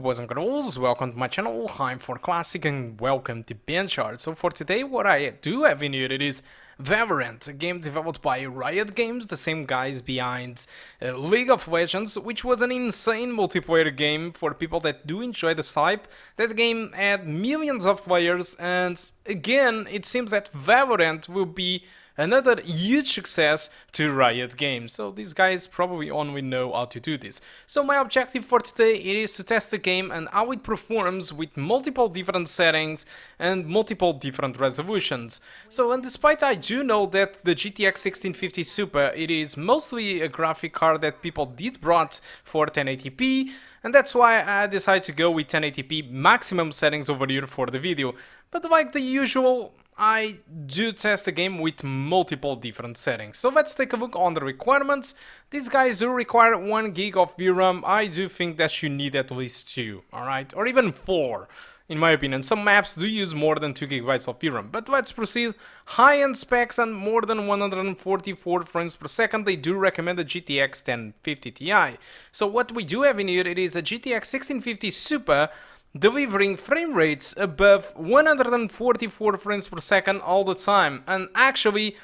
up, boys and girls? Welcome to my channel. I'm For Classic and welcome to BenchART. So for today, what I do have in here, it is Valorant, a game developed by Riot Games, the same guys behind League of Legends, which was an insane multiplayer game for people that do enjoy the type. That game had millions of players, and again, it seems that Valorant will be another huge success to Riot Games, so these guys probably only know how to do this. So my objective for today it is to test the game and how it performs with multiple different settings and multiple different resolutions. So, and despite I do know that the GTX 1650 Super, it is mostly a graphic card that people did brought for 1080p, and that's why I decided to go with 1080p maximum settings over here for the video. But like the usual, I do test the game with multiple different settings. So let's take a look on the requirements. These guys do require 1 gig of VRAM. I do think that you need at least 2, alright? Or even 4, in my opinion. Some maps do use more than 2 gigabytes of VRAM. But let's proceed. High-end specs and more than 144 frames per second. They do recommend the GTX 1050 Ti. So what we do have in here, it is a GTX 1650 Super, delivering frame rates above 144 frames per second all the time. And actually,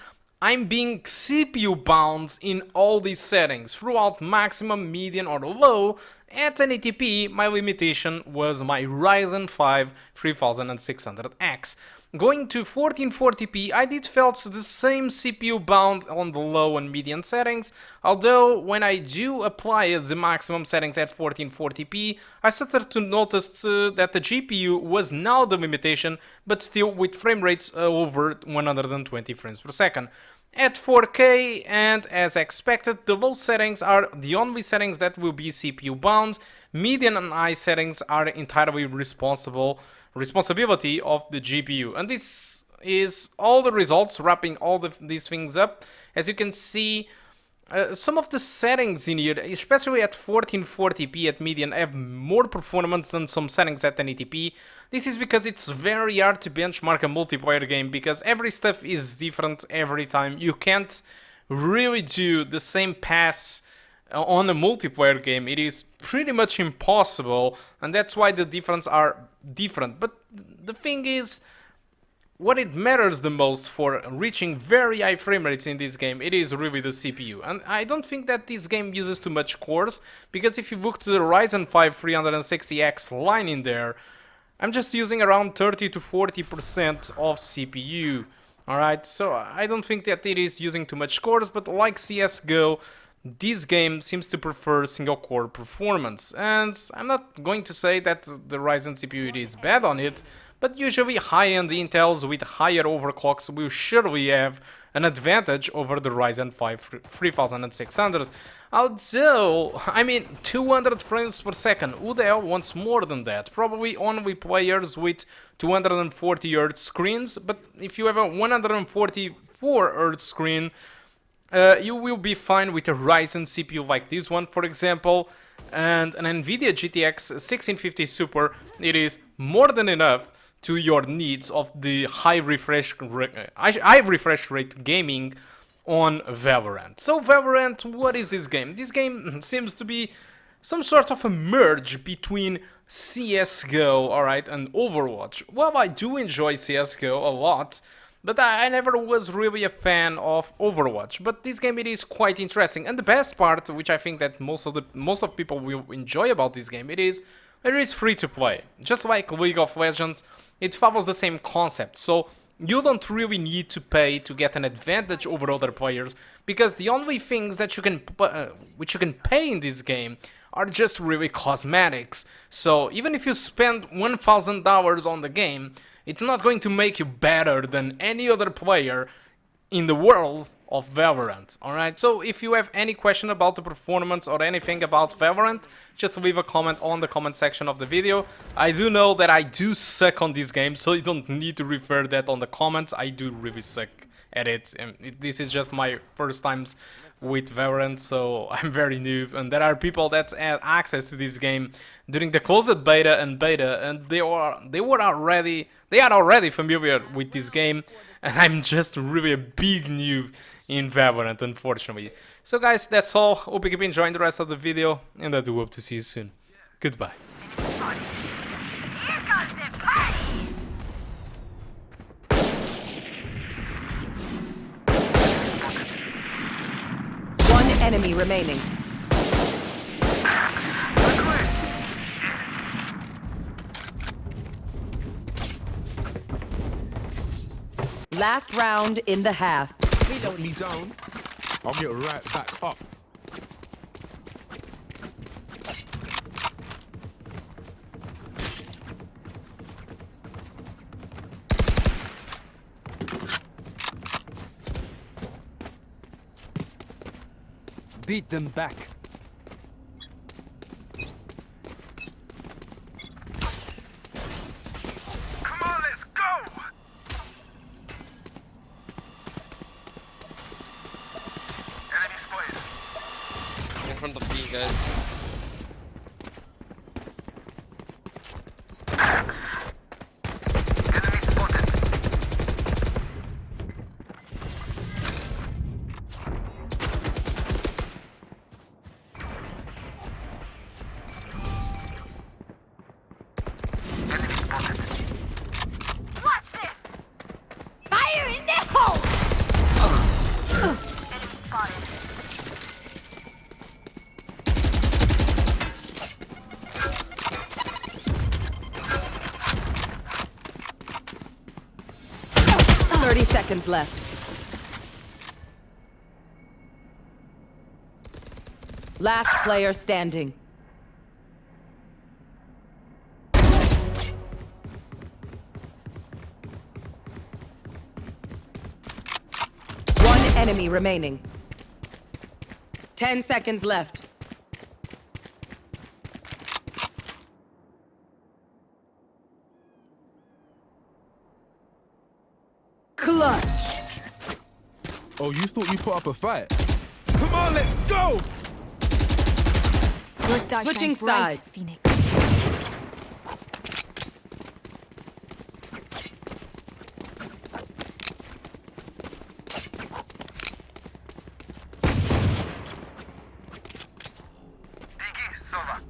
I'm being CPU bound in all these settings throughout maximum, medium or low. At 1080p, my limitation was my Ryzen 5 3600X. Going to 1440p, I did felt the same CPU bound on the low and medium settings, although when I do apply the maximum settings at 1440p, I started to notice that the GPU was now the limitation, but still with frame rates over 120 frames per second. At 4K, and as expected, the low settings are the only settings that will be CPU bound. Medium and high settings are entirely responsibility of the GPU. And this is all the results, wrapping all these things up. As you can see, some of the settings in here, especially at 1440p at medium, have more performance than some settings at 1080p. This is because it's very hard to benchmark a multiplayer game, because every stuff is different every time. You can't really do the same pass on a multiplayer game. It is pretty much impossible, and that's why the differences are different. But the thing is, what it matters the most for reaching very high frame rates in this game, it is really the CPU. And I don't think that this game uses too much cores, because if you look to the Ryzen 5 360X line in there, I'm just using around 30 to 40% of CPU. Alright, so I don't think that it is using too much cores, but like CSGO, this game seems to prefer single core performance. And I'm not going to say that the Ryzen CPU is bad on it, but usually high-end Intels with higher overclocks will surely have an advantage over the Ryzen 5 3600. Although, I mean, 200 frames per second, who the hell wants more than that? Probably only players with 240 Hz screens, but if you have a 144 Hz screen, you will be fine with a Ryzen CPU like this one, for example, and an Nvidia GTX 1650 Super. It is more than enough to your needs of the high refresh rate gaming on Valorant. So Valorant, what is this game? This game seems to be some sort of a merge between CSGO, alright, and Overwatch. Well, I do enjoy CSGO a lot, but I never was really a fan of Overwatch. But this game, it is quite interesting. And the best part, which I think that most of people will enjoy about this game, it is free to play. Just like League of Legends, it follows the same concept. So you don't really need to pay to get an advantage over other players, because the only things that you can pay in this game are just really cosmetics. So even if you spend $1,000 on the game, it's not going to make you better than any other player in the world of Valorant, alright? So if you have any question about the performance or anything about Valorant, just leave a comment on the comment section of the video. I do know that I do suck on this game, so you don't need to refer that on the comments. I do really suck at it, and this is just my first times with Valorant, so I'm very new, and there are people that had access to this game during the closed beta, and they are already familiar with this game, and I'm just really a big noob in Valorant, unfortunately. So guys, that's all. Hope you keep enjoying the rest of the video, and I do hope to see you soon. Goodbye. One enemy remaining. Last round in the half. Knock me down, I'll get right back up. Beat them back. Come on, let's go! Enemy spotted. In front of B, guys. Enemy spotted. Enemy spotted. Watch this! Fire in the hole! Enemy spotted. Thirty seconds left. Last player standing. One enemy remaining. 10 seconds left. Clutch. Oh, you thought you put up a fight? Come on, let's go! Your star Switching shines bright, sides. Phoenix. Biggie, Sova.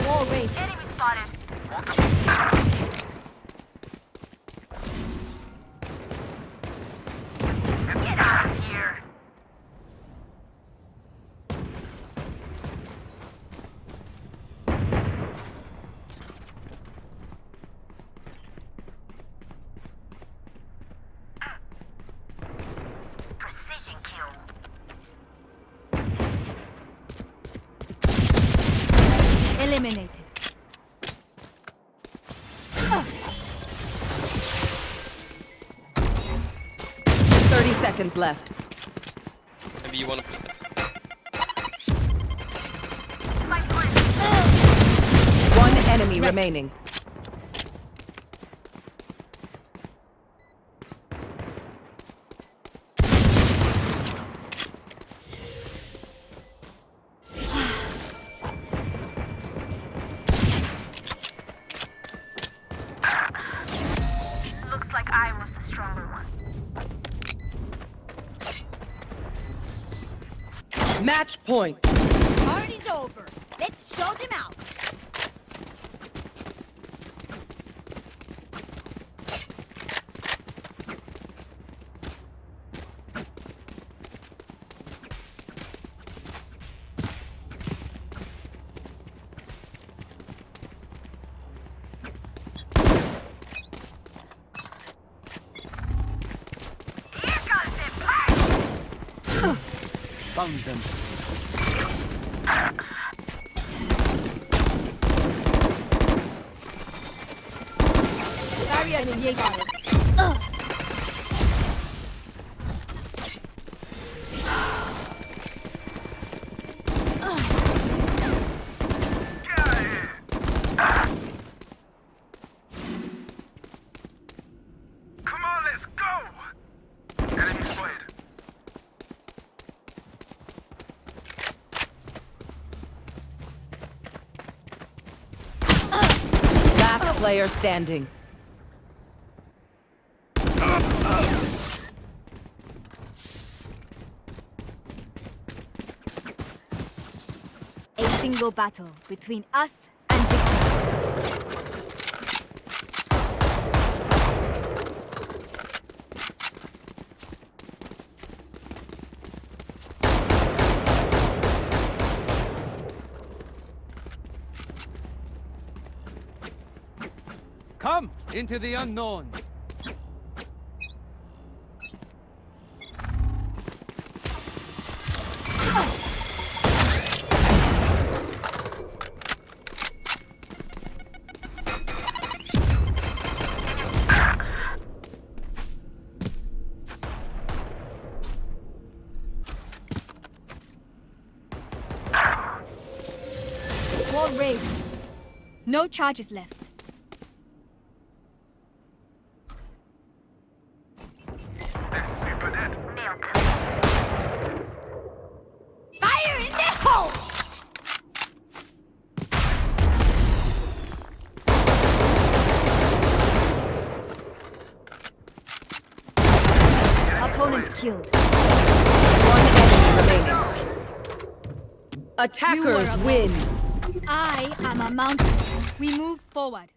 Wall race. Enemy spotted. Get out of here. Precision kill. Eliminated. 30 seconds left. Maybe you wanna play this. One enemy remaining. Looks like I was the stronger one. Match point. Party's over. Let's show them out. Here comes the play. Found them. Barrier created. Get out of here! Come on, let's go! Enemy spotted. player standing. A single battle between us and victory. Come into the unknown. Wall raised. No charges left. Fire in the hole! Opponent killed. One enemy remaining. You Attackers are alone. win. I am a mountain. We move forward.